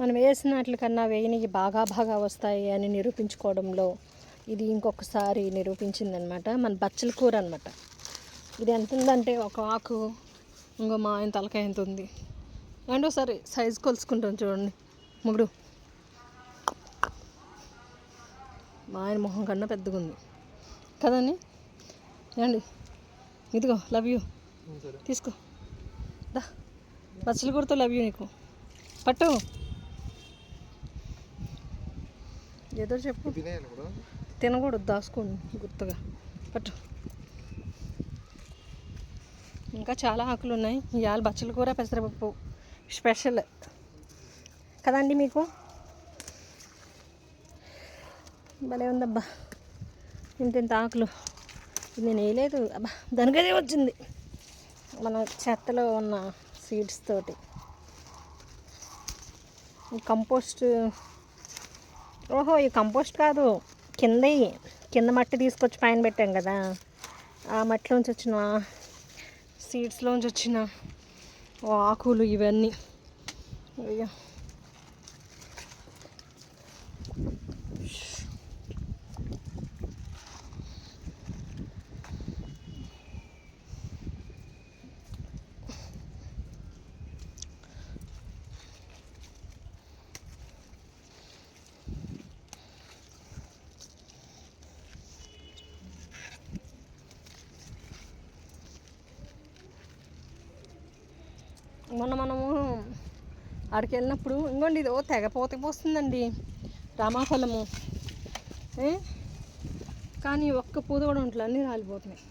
మనం వేసిన వాటికన్నా వేయనికి బాగా బాగా వస్తాయి అని నిరూపించుకోవడంలో ఇది ఇంకొకసారి నిరూపించిందనమాట. మన బచ్చల కూర అనమాట. ఇది ఎంత ఉందంటే ఒక ఆకు ఇంకో మా ఆయన తలకాయ ఎంత ఉంది అండ్ ఒకసారి సైజు కొలుసుకుంటాం చూడండి. ముగ్గురు మా ఆయన మొహం కన్నా పెద్దగా ఉంది కదండి. ఏమండి ఇదిగో లవ్ యూ తీసుకో దా. బచ్చల కూరతో లవ్ యూ నీకు. పట్టు ఏదో చెప్పు. తినకూడదు, దాచుకోండి గుర్తుగా. పట్టు. ఇంకా చాలా ఆకులు ఉన్నాయి. ఇవాళ బచ్చల కూర పెసరపప్పు స్పెషల్ కదండి. మీకు భలే ఉందబ్బా ఇంత ఆకులు. ఇది నేను వేయలేదు అబ్బా, దానికదే వచ్చింది మన చెత్తలో ఉన్న సీడ్స్ తోటి. కంపోస్ట్. ఓహో ఈ కంపోస్ట్ కాదు, కింద మట్టి తీసుకొచ్చి పైన పెట్టాం కదా, ఆ మట్టిలోంచి వచ్చిన సీడ్స్లోంచి వచ్చిన ఆకులు ఇవన్నీ. అయ్యో మనము అక్కడికి వెళ్ళినప్పుడు ఇంకోండి ఇది తెగ పోస్తుందండి రామాఫలము. కానీ ఒక్క పూత కూడా ఉంటుంది, అన్నీ రాలిపోతున్నాయి.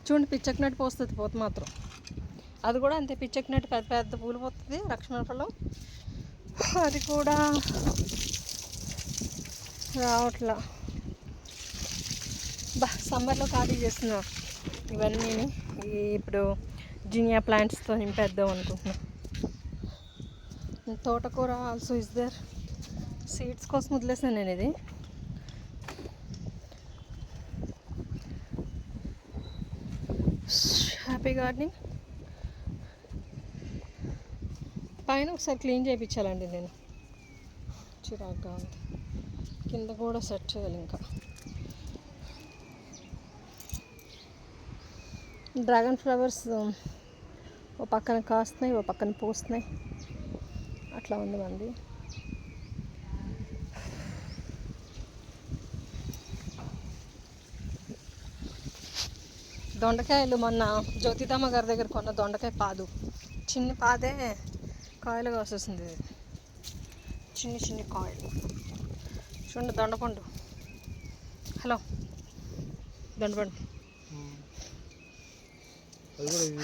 చూడండి పిచ్చకినట్టు పోస్తుంది పూత మాత్రం. అది కూడా అంతే పిచ్చకినట్టు పెద్ద పెద్ద పూలు పోతుంది లక్ష్మణ ఫలం. అది కూడా రావట్లా. సమ్మర్లో ఖాళీ చేస్తున్నా ఇవన్నీ. ఇప్పుడు జినియా ప్లాంట్స్తో నింపేద్దాం అనుకుంటున్నాను. తోటకూర ఆల్సో ఇస్ దేర్. సీడ్స్ కోసం వదిలేసాను నేను ఇది. Happy gardening. పైన ఒకసారి క్లీన్ చేయించాలండి నేను, చిరాగ్గా ఉంది. కింద కూడా సెట్ చేయాలి. ఇంకా డ్రాగన్ ఫ్లవర్స్ ఓ పక్కన కాస్తున్నాయి, ఓ పక్కన పూస్తున్నాయి. అట్లా ఉంది మంది. దొండకాయలు మొన్న జ్యోతితమ్మ గారి దగ్గర కొన్న దొండకాయ పాదు, చిన్ని పాదే కాయలుగా వస్తుంది. చిన్ని కాయలు చూడండి. దొండపండు. హలో దొండపండు.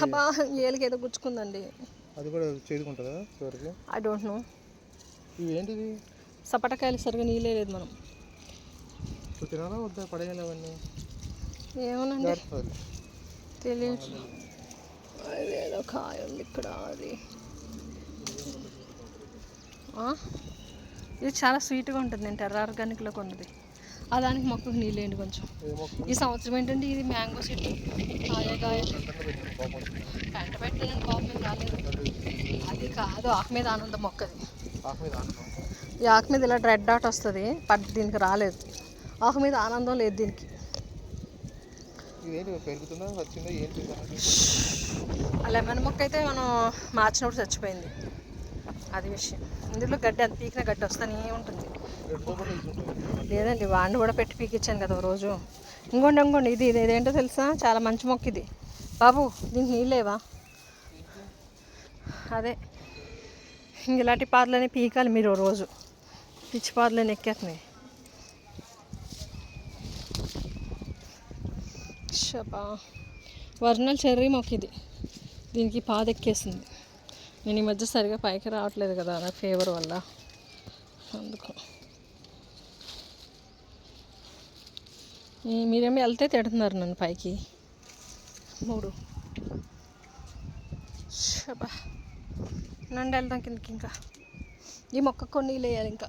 అబ్బా ఏలికి ఏదో గుచ్చుకుందండి. అది కూడా చేదుకుంటుందా చివరికి? I don't know. ఇవి ఏంటిది? సపటకాయలు సరిగా నీళ్ళే లేదు. మనం తినాలా వద్దా పడేయాలి అవన్నీ? ఏమోనండి తెలియదు. అదేదో కాయ ఉంది ఇక్కడ. అది ఇది చాలా స్వీట్గా ఉంటుంది. నేను టెర్ర ఆర్గానిక్లో కొన్నది. ఆ దానికి మొక్కకు నీళ్ళేంటి కొంచెం. ఈ సంవత్సరం ఏంటంటే ఇది మ్యాంగో చెట్టు కాయ పెంట పెట్టిన కోపం మీద రాలేదు. అది కాదు ఆకు మీద ఆనందం మొక్కది. ఈ ఆకు మీద ఇలా రెడ్ డాట్ వస్తుంది, దీనికి రాలేదు. ఆకు మీద ఆనందం లేదు దీనికి. ఆ లెమన్ మొక్క అయితే మనం మార్చినప్పుడు చచ్చిపోయింది. అది విషయం. ఇందులో గడ్డి అంత పీకిన గడ్డి వస్తూనే ఉంటుంది. లేదండి వాడిని కూడా పెట్టి పీకిచ్చాను కదా రోజు. ఇంకోండి ఇది ఇదేంటో తెలుసా, చాలా మంచి మొక్క ఇది బాబు. దీనికి నీళ్ళేవా? అదే ఇలాంటి పాదులని పీకాలి మీరు రోజు. పిచ్చి పాదులని ఎక్కేస్తున్నాయి. షపా ఒరిజినల్ చెర్రీ మొక్క ఇది. దీనికి పాదు ఎక్కేసింది. నేను ఈ మధ్య సరిగా పైకి రావట్లేదు కదా నాకు ఫీవర్ వల్ల, అందుకు. మీరేమో వెళ్తే తిడుతున్నారు నన్ను పైకి. 3 షబా నండి వెళ్దాం కిందకి. ఇంకా ఈ మొక్క కొన్ని వేయాలి. ఇంకా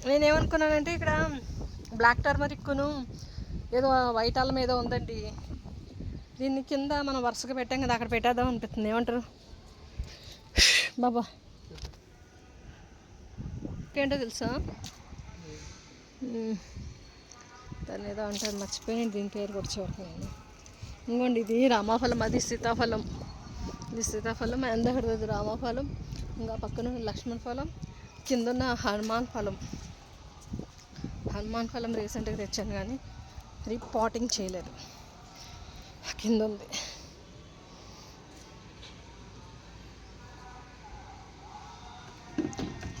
నేనేమనుకున్నానంటే ఇక్కడ బ్లాక్ టర్మరిక్ను ఏదో వైట్ అల్లం ఏదో ఉందండి. దీన్ని కింద మనం వరుసగా పెట్టాం కదా, అక్కడ పెట్టేద్దాం అనిపిస్తుంది. ఏమంటారు బాబా? ఏంటో తెలుసా? దాన్ని ఏదో అంటారు, మర్చిపోయాను దీని పేరు కూడా చూడలేదు. ఇంకోండి ఇది రామాఫలం, అది సీతాఫలం. ఇది సీతాఫలం, ఎందకడది రామాఫలం, ఇంకా పక్కన లక్ష్మణ ఫలం, కింద ఉన్న హనుమాన్ ఫలం. హనుమాన్ ఫలం రీసెంట్గా తెచ్చాను కానీ రీపాటింగ్ చేయలేదు, కింద ఉంది.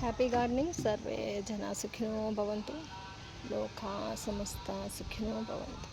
Happy gardening. సర్వే జనా సుఖినో భవంతు, లోకా సమస్త సుఖినో భవంతు.